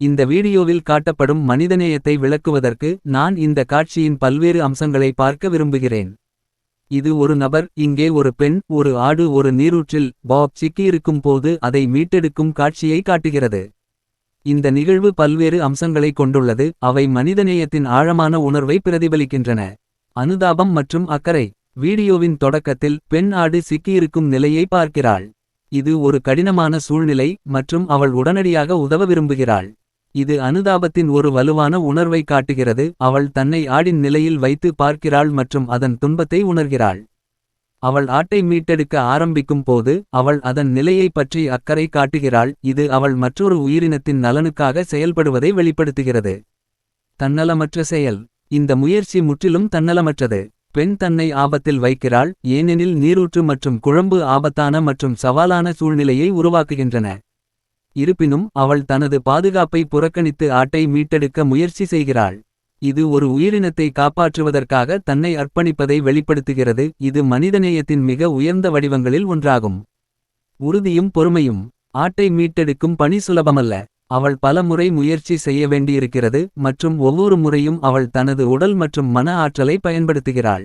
இந்த வீடியோவில் காட்டப்படும் மனிதநேயத்தை விளக்குவதற்கு நான் இந்த காட்சியின் பல்வேறு அம்சங்களை பார்க்க விரும்புகிறேன். இது ஒரு நபர், இங்கே ஒரு பெண், ஒரு ஆடு ஒரு நீரூற்றில் சிக்கியிருக்கும் போது அதை மீட்டெடுக்கும் காட்சியை காட்டுகிறது. இந்த நிகழ்வு பல்வேறு அம்சங்களை கொண்டுள்ளது, அவை மனிதநேயத்தின் ஆழமான உணர்வை பிரதிபலிக்கின்றன. அனுதாபம் மற்றும் அக்கறை. வீடியோவின் தொடக்கத்தில் பெண் ஆடு சிக்கியிருக்கும் நிலையை பார்க்கிறாள். இது ஒரு கடினமான சூழ்நிலை மற்றும் அவள் உடனடியாக உதவ விரும்புகிறாள். இது அனுதாபத்தின் ஒரு வலுவான உணர்வை காட்டுகிறது. அவள் தன்னை ஆடின் நிலையில் வைத்து பார்க்கிறாள் மற்றும் அதன் துன்பத்தை உணர்கிறாள். அவள் ஆட்டை மீட்டெடுக்க ஆரம்பிக்கும் போது அவள் அதன் நிலையை பற்றி அக்கறை காட்டுகிறாள். இது அவள் மற்றொரு உயிரினத்தின் நலனுக்காக செயல்படுவதை வெளிப்படுத்துகிறது. தன்னலமற்ற செயல். இந்த முயற்சி முற்றிலும் தன்னலமற்றது. பெண் தன்னை ஆபத்தில் வைக்கிறாள், ஏனெனில் நீரூற்று மற்றும் குழம்பு ஆபத்தான மற்றும் சவாலான சூழ்நிலையை உருவாக்குகின்றன. இருப்பினும் அவள் தனது பாதுகாப்பை புறக்கணித்து ஆட்டை மீட்டெடுக்க முயற்சி செய்கிறாள். இது ஒரு உயிரினத்தை காப்பாற்றுவதற்காக தன்னை அர்ப்பணிப்பதை வெளிப்படுத்துகிறது. இது மனிதநேயத்தின் மிக உயர்ந்த வடிவங்களில் ஒன்றாகும். உறுதியும் பொறுமையும். ஆட்டை மீட்டெடுக்கும் பணி சுலபமல்ல. அவள் பல முறை முயற்சி செய்ய வேண்டியிருக்கிறது மற்றும் ஒவ்வொரு முறையும் அவள் தனது உடல் மற்றும் மன ஆற்றலை பயன்படுத்துகிறாள்.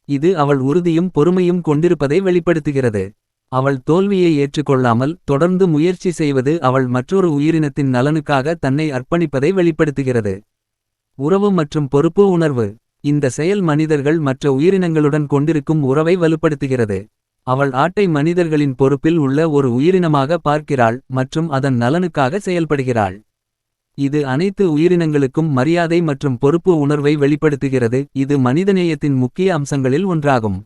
இது அவள் உறுதியும் பொறுமையும் கொண்டிருப்பதை வெளிப்படுத்துகிறது. அவள் தோல்வியை ஏற்றுக்கொள்ளாமல் தொடர்ந்து முயற்சி செய்வது அவள் மற்றொரு உயிரினத்தின் நலனுக்காக தன்னை அர்ப்பணிப்பதை வெளிப்படுத்துகிறது. உறவு மற்றும் பொறுப்பு உணர்வு. இந்த செயல் மனிதர்கள் மற்ற உயிரினங்களுடன் கொண்டிருக்கும் உறவை வலுப்படுத்துகிறது. அவள் ஆட்டை மனிதர்களின் பொறுப்பில் உள்ள ஒரு உயிரினமாக பார்க்கிறாள் மற்றும் அதன் நலனுக்காக செயல்படுகிறாள். இது அனைத்து உயிரினங்களுக்கும் மரியாதை மற்றும் பொறுப்பு உணர்வை வெளிப்படுத்துகிறது. இது மனிதநேயத்தின் முக்கிய அம்சங்களில் ஒன்றாகும்.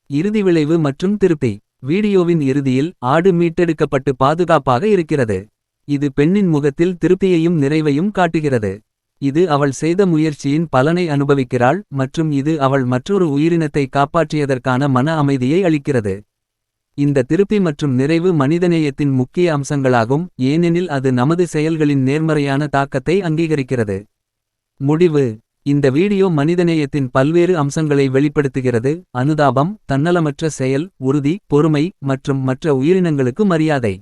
இறுதி விளைவு மற்றும் திருப்தி. வீடியோவின் இறுதியில் ஆடு மீட்டெடுக்கப்பட்டு பாதுகாப்பாக இருக்கிறது. இது பெண்ணின் முகத்தில் திருப்தியையும் நிறைவையும் காட்டுகிறது. இது அவள் செய்த முயற்சியின் பலனை அனுபவிக்கிறாள் மற்றும் இது அவள் மற்றொரு உயிரினத்தை காப்பாற்றியதற்கான மன அமைதியை அளிக்கிறது. இந்த திருப்தி மற்றும் நிறைவு மனிதநேயத்தின் முக்கிய அம்சங்களாகும், ஏனெனில் அது நமது செயல்களின் நேர்மறையான தாக்கத்தை அங்கீகரிக்கிறது. முடிவு. இந்த வீடியோ மனிதநேயத்தின் பல்வேறு அம்சங்களை வெளிப்படுத்துகிறது. அனுதாபம், தன்னலமற்ற செயல், உறுதி, பொறுமை மற்றும் மற்ற உயிரினங்களுக்கு மரியாதை.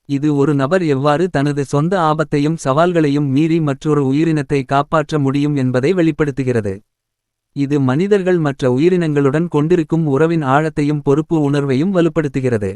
இது ஒரு நபர் எவ்வாறு தனது சொந்த ஆபத்தையும் சவால்களையும் மீறி மற்றொரு உயிரினத்தை காப்பாற்ற முடியும் என்பதை வெளிப்படுத்துகிறது. இது மனிதர்கள் மற்ற உயிரினங்களுடன் கொண்டிருக்கும் உறவின் ஆழத்தையும் பொறுப்பு உணர்வையும் வலுப்படுத்துகிறது.